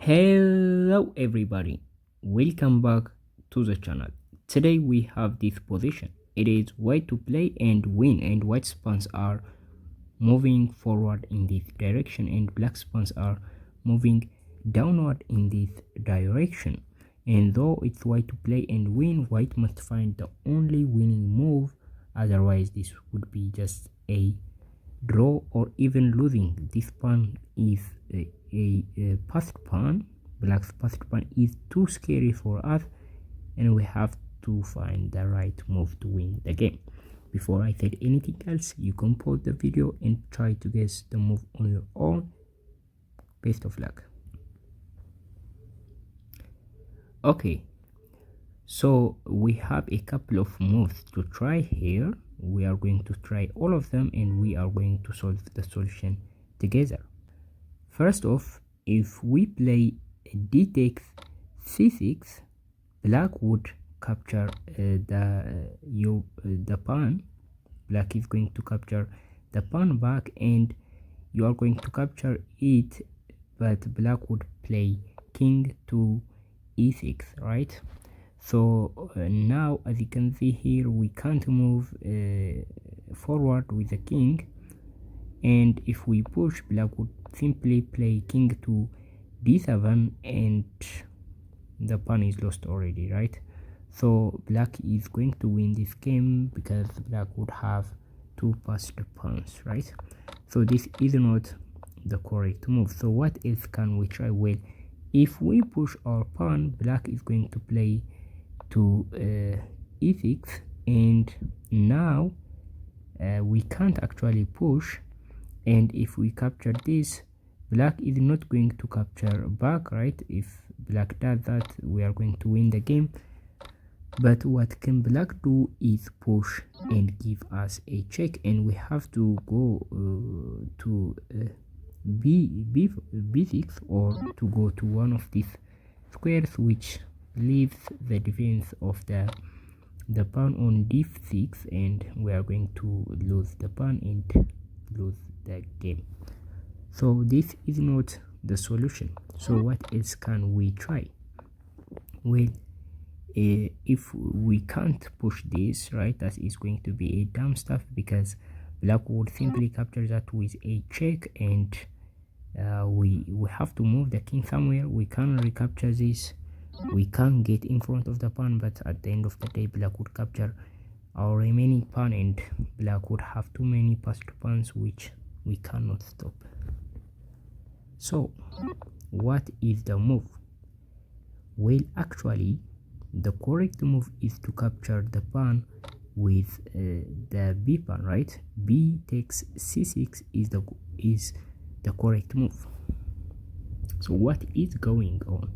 Hello everybody, welcome back to the channel. Today we have this position. It is white to play and win, and white pawns are moving forward in this direction and black pawns are moving downward in this direction. And though it's white to play and win, white must find the only winning move, otherwise this would be just a draw or even losing. This pawn is a passed pawn. Black's passed pawn is too scary for us, and we have to find the right move to win the game. Before I say anything else, you can pause the video and try to guess the move on your own. Best of luck. Okay, so we have a couple of moves to try here. We are going to try all of them and we are going to solve the solution together. First off, if we play d takes c6, black would capture the pawn. Black is going to capture the pawn back and you are going to capture it, but black would play king to e6, right? So now, as you can see here, we can't move forward with the king, and if we push, black would simply play king to d7 and the pawn is lost already, right? So black is going to win this game because black would have two passed pawns, right? So this is not the correct move. So what else can we try? Well, if we push our pawn, black is going to play to e6, and now we can't actually push, and if we capture this, black is not going to capture back, right? If black does that, we are going to win the game. But what can black do is push and give us a check, and we have to go to b6, or to go to one of these squares, which leaves the defense of the pawn on d6, and we are going to lose the pawn and lose the game. So this is not the solution. So what else can we try? Well, if we can't push this, right, that is going to be a dumb stuff, because black would simply capture that with a check, and we have to move the king somewhere. We can recapture this, we can get in front of the pawn, but at the end of the day, black would capture our remaining pawn and black would have too many passed pawns which we cannot stop. So what is the move? Well, actually the correct move is to capture the pawn with the b pawn, right? B takes c6 is the correct move. So what is going on?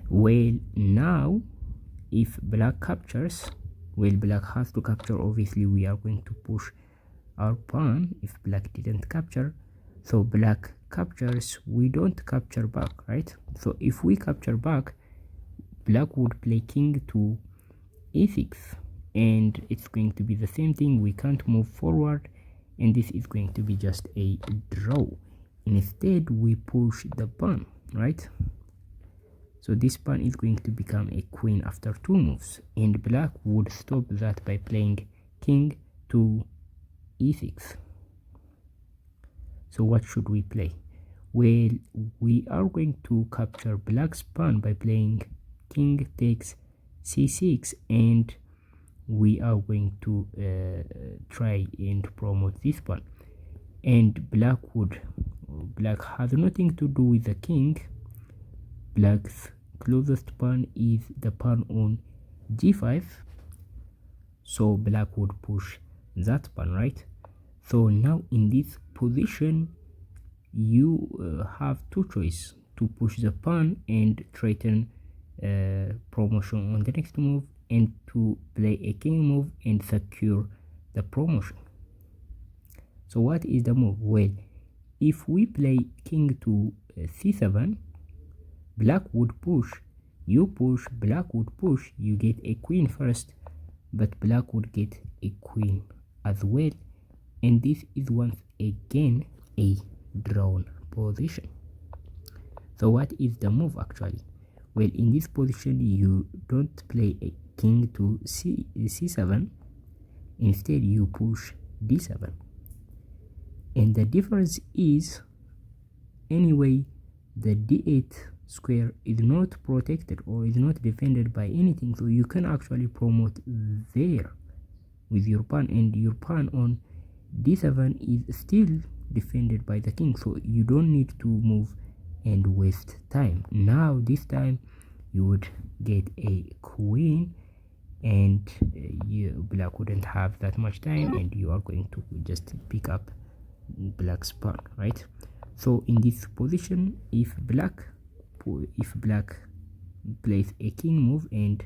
Well, now if black captures, well, black has to capture. Obviously we are going to push our pawn if black didn't capture. So black captures, we don't capture back, right? So if we capture back, black would play king to e6, and it's going to be the same thing. We can't move forward, and this is going to be just a draw. Instead we push the pawn, right? So this pawn is going to become a queen after two moves, and black would stop that by playing king to e6. So what should we play? Well, we are going to capture black's pawn by playing king takes c6, and we are going to try and promote this pawn. And black has nothing to do with the king. Black's closest pawn is the pawn on g5, so black would push that pawn, right? So now in this position you have two choices: to push the pawn and threaten promotion on the next move, and to play a king move and secure the promotion. So what is the move? Well, if we play king to c7, black would push, you push, black would push, you get a queen first, but black would get a queen as well, and this is once again a drawn position. So what is the move actually? Well, in this position you don't play a king to c7, instead you push d7. And the difference is, anyway, the d8 square is not protected or is not defended by anything, so you can actually promote there with your pawn, and your pawn on d7 is still defended by the king, so you don't need to move and waste time. Now this time you would get a queen, and black wouldn't have that much time, and you are going to just pick up black's pawn, right? So in this position, if black plays a king move and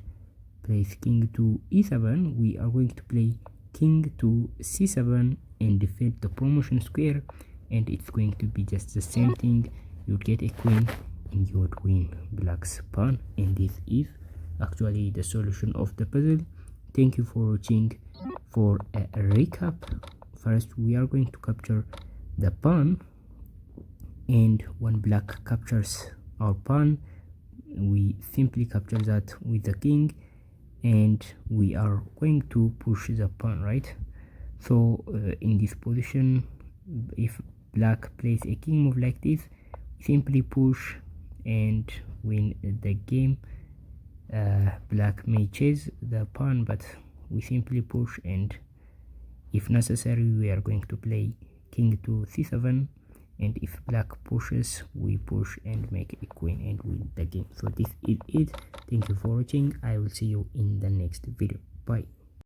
plays king to e7, we are going to play king to c7 and defend the promotion square, and it's going to be just the same thing. You'd get a queen and you would win black's pawn, and this is actually the solution of the puzzle. Thank you for watching. For a recap, first we are going to capture the pawn, and when black captures our pawn, we simply capture that with the king, and we are going to push the pawn, right? So in this position, if black plays a king move like this, simply push and win the game. Black may chase the pawn, but we simply push, and if necessary we are going to play king to c7, and if black pushes, we push and make a queen and win the game. So this is it. Thank you for watching. I will see you in the next video. Bye.